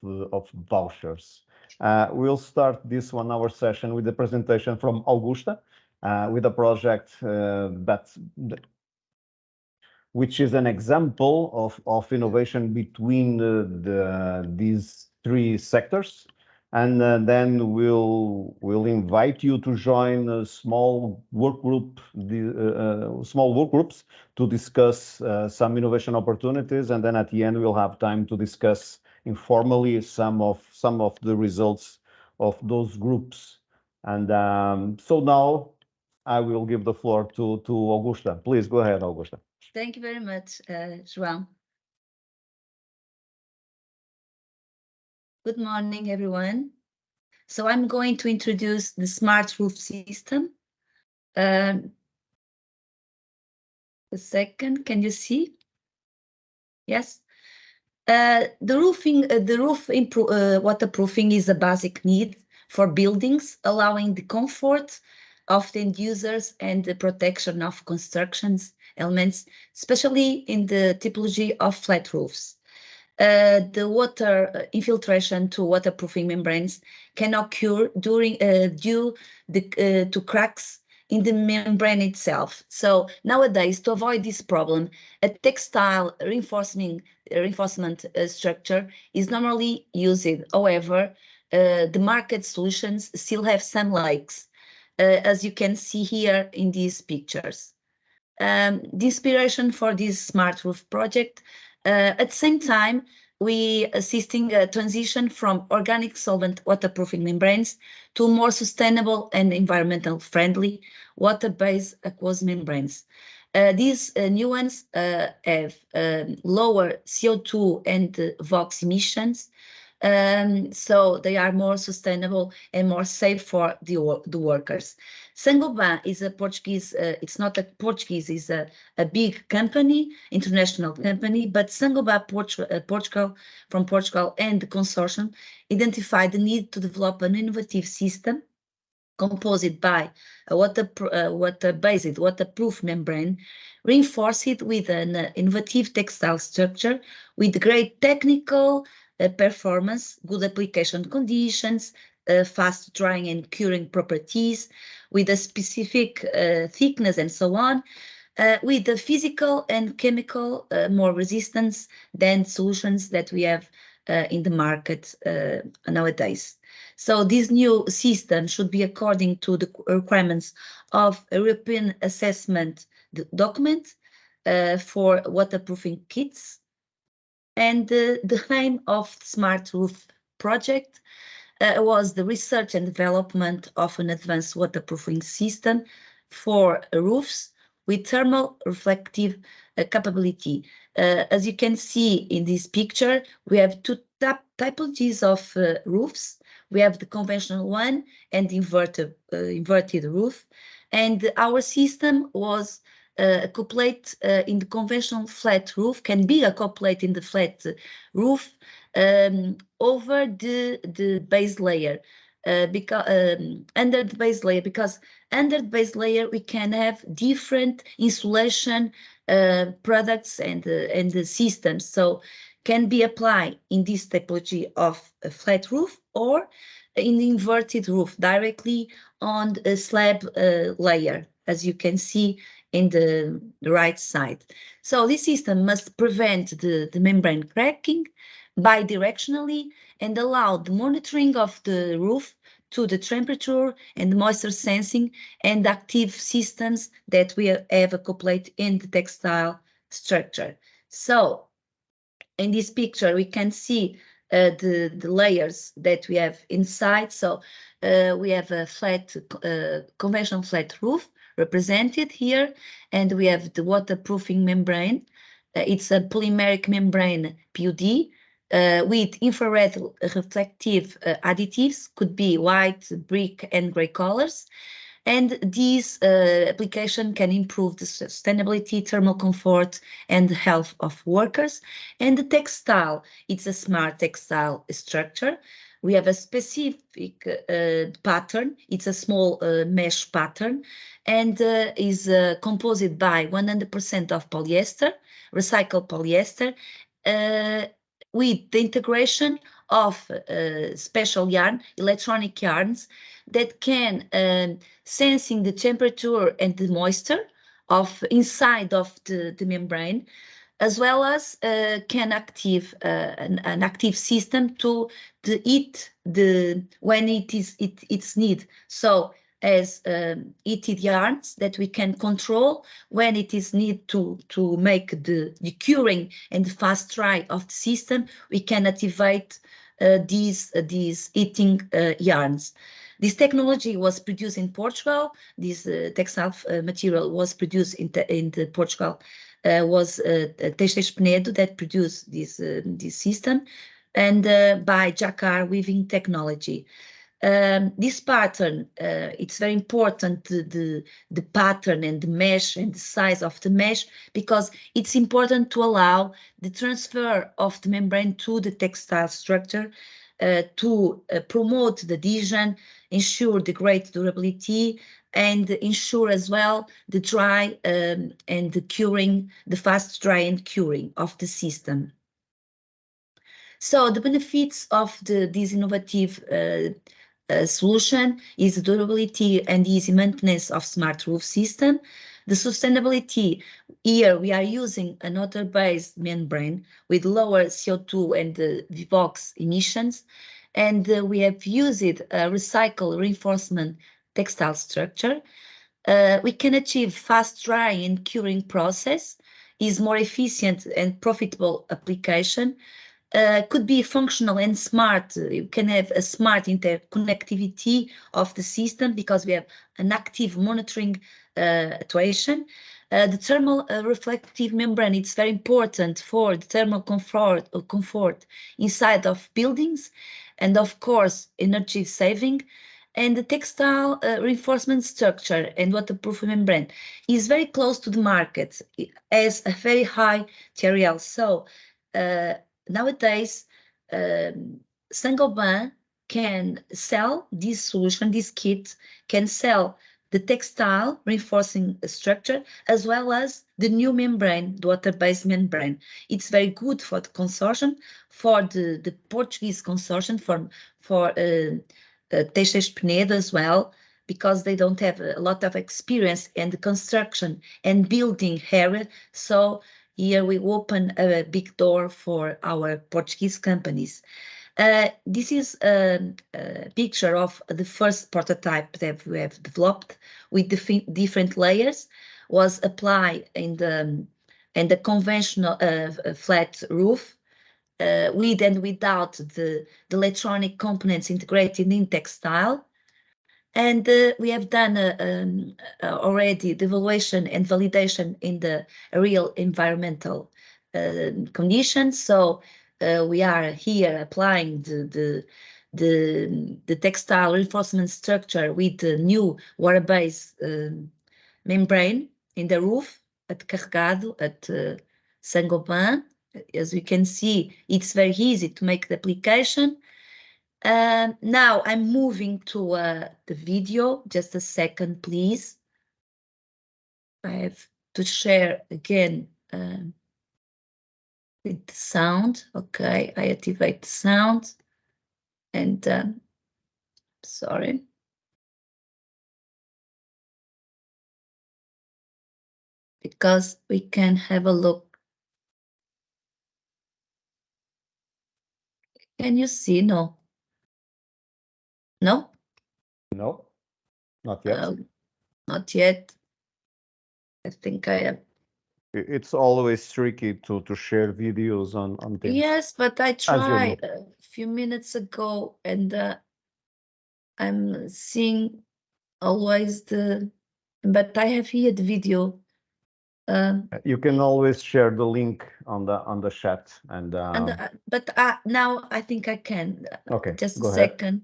vouchers. We'll start this 1 hour session with the presentation from Augusta, with a project which is an example of innovation between these 3 sectors. And then we'll invite you to join small work groups to discuss some innovation opportunities. And then at the end, we'll have time to discuss informally some of the results of those groups. And so now I will give the floor to Augusta. Please go ahead, Augusta. Thank you very much, João. Good morning, everyone. So I'm going to introduce the smart roof system. A second, can you see? Yes. The roof waterproofing is a basic need for buildings, allowing the comfort of the end users and the protection of constructions elements, especially in the typology of flat roofs. The water infiltration to waterproofing membranes can occur due to cracks in the membrane itself. So nowadays, to avoid this problem, a textile reinforcement structure is normally used. However, the market solutions still have some leaks, as you can see here in these pictures. The inspiration for this smart roof project, at the same time, we assisting a transition from organic solvent waterproofing membranes to more sustainable and environmental friendly water-based aqueous membranes. These new ones have lower CO2 and VOx emissions, so they are more sustainable and more safe for the workers. Saint-Gobain is a Portuguese, it's not a Portuguese, it's a big company, international company, but Saint-Gobain from Portugal and the consortium identified the need to develop an innovative system composed by a water-based waterproof membrane, reinforced with an innovative textile structure with great technical performance, good application conditions, fast drying and curing properties, with a specific thickness and so on, with the physical and chemical more resistance than solutions that we have in the market nowadays. So this new system should be according to the requirements of a European assessment document for waterproofing kits. And the aim of the Smart Roof project was the research and development of an advanced waterproofing system for roofs with thermal reflective capability. As you can see in this picture, we have 2 typologies of roofs. We have the conventional one and the inverted roof. And our system was accoupled in the conventional flat roof, can be accoupled in the flat roof over the base layer, under the base layer, because under the base layer we can have different insulation products and the systems. So can be applied in this typology of a flat roof or in the inverted roof directly on a slab layer, as you can see in the right side. So this system must prevent the membrane cracking bidirectionally and allow the monitoring of the roof to the temperature and moisture sensing and active systems that we have accoupled in the textile structure. So in this picture, we can see the layers that we have inside. So we have a flat, conventional flat roof represented here, and we have the waterproofing membrane. It's a polymeric membrane PUD with infrared reflective additives, could be white, brick, and gray colors. And this application can improve the sustainability, thermal comfort, and the health of workers. And the textile, it's a smart textile structure. We have a specific pattern. It's a small mesh pattern, and is composed by 100% of polyester, recycled polyester, with the integration of special yarn, electronic yarns, that can sensing the temperature and the moisture of inside of the membrane, as well as can active an active system to the heat when it's need. So as heated yarns that we can control when it is need to make the curing and the fast dry of the system, we can activate these heating yarns. This technology was produced in Portugal. This textile material was produced in Portugal. Was Teixeira Penedo that produced this system, and by Jacquard weaving technology. This pattern, it's very important, the pattern and the mesh and the size of the mesh, because it's important to allow the transfer of the membrane to the textile structure, to promote the adhesion, ensure the great durability, and ensure as well the dry and the curing, the fast dry and curing of the system. So the benefits of this innovative solution is the durability and easy maintenance of smart roof system. The sustainability, here we are using an water-based membrane with lower CO2 and VOx emissions, and we have used a recycled reinforcement textile structure. We can achieve fast drying and curing process, is more efficient and profitable application, could be functional and smart. You can have a smart interconnectivity of the system because we have an active monitoring actuation. The thermal reflective membrane, it's very important for the thermal comfort inside of buildings, and of course energy saving. And the textile reinforcement structure and waterproof membrane is very close to the market, as a very high TRL. So nowadays, Saint-Gobain can sell this solution, this kit, can sell the textile reinforcing structure as well as the new membrane, the water-based membrane. It's very good for the consortium, for the Portuguese consortium, for Teixeira Penedo as well, because they don't have a lot of experience in the construction and building area. So here we open a big door for our Portuguese companies. This is a picture of the first prototype that we have developed with different layers, was applied in the conventional flat roof, with and without the electronic components integrated in textile. And we have done already the evaluation and validation in the real environmental conditions. So we are here applying the textile reinforcement structure with the new water-based membrane in the roof at Carregado, at Saint-Gobain. As you can see, it's very easy to make the application. Now I'm moving to the video. Just a second, please. I have to share again with the sound. Okay, I activate the sound, and sorry. Because we can have a look. Can you see? No. No? No, not yet. Not yet. I think I have. It's always tricky to share videos on things. Yes, but I tried a few minutes ago, and I'm seeing always but I have here the video. You can always share the link on the chat, but now I think I can. Okay, just go a ahead. second,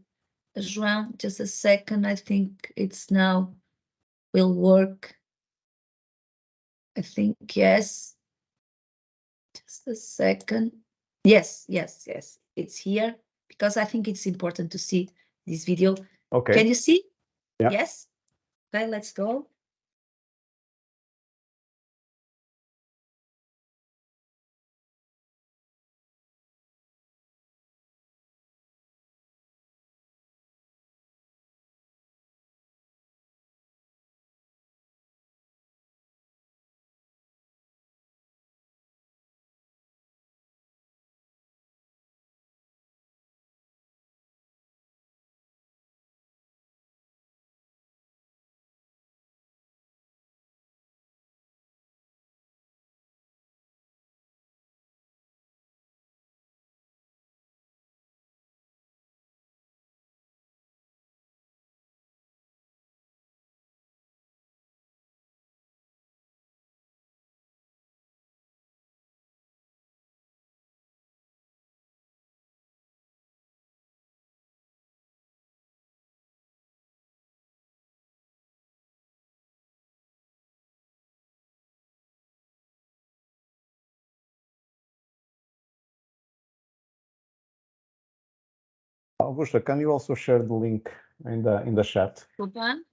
João. Just a second. I think it's now will work. I think yes. Just a second. Yes. It's here because I think it's important to see this video. Okay. Can you see? Yeah. Yes. Okay, let's go. Augusta, can you also share the link in the chat? Hold on.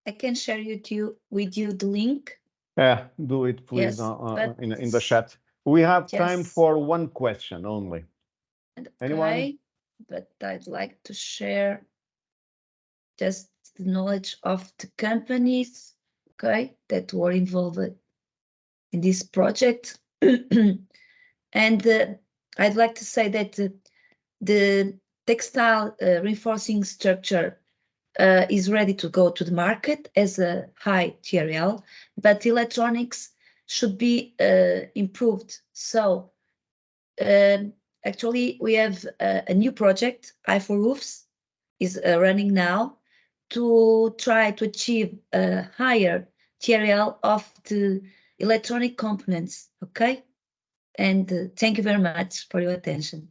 I can share with you the link. Yeah, do it please. Yes, in the chat. We have time Yes. for one question only. Anyone? Okay, but I'd like to share just the knowledge of the companies, okay, that were involved in this project. And I'd like to say that the textile reinforcing structure is ready to go to the market as a high TRL, but electronics should be improved. So actually we have a new project, i4roofs, is running now to try to achieve a higher TRL of the electronic components, okay? And thank you very much for your attention.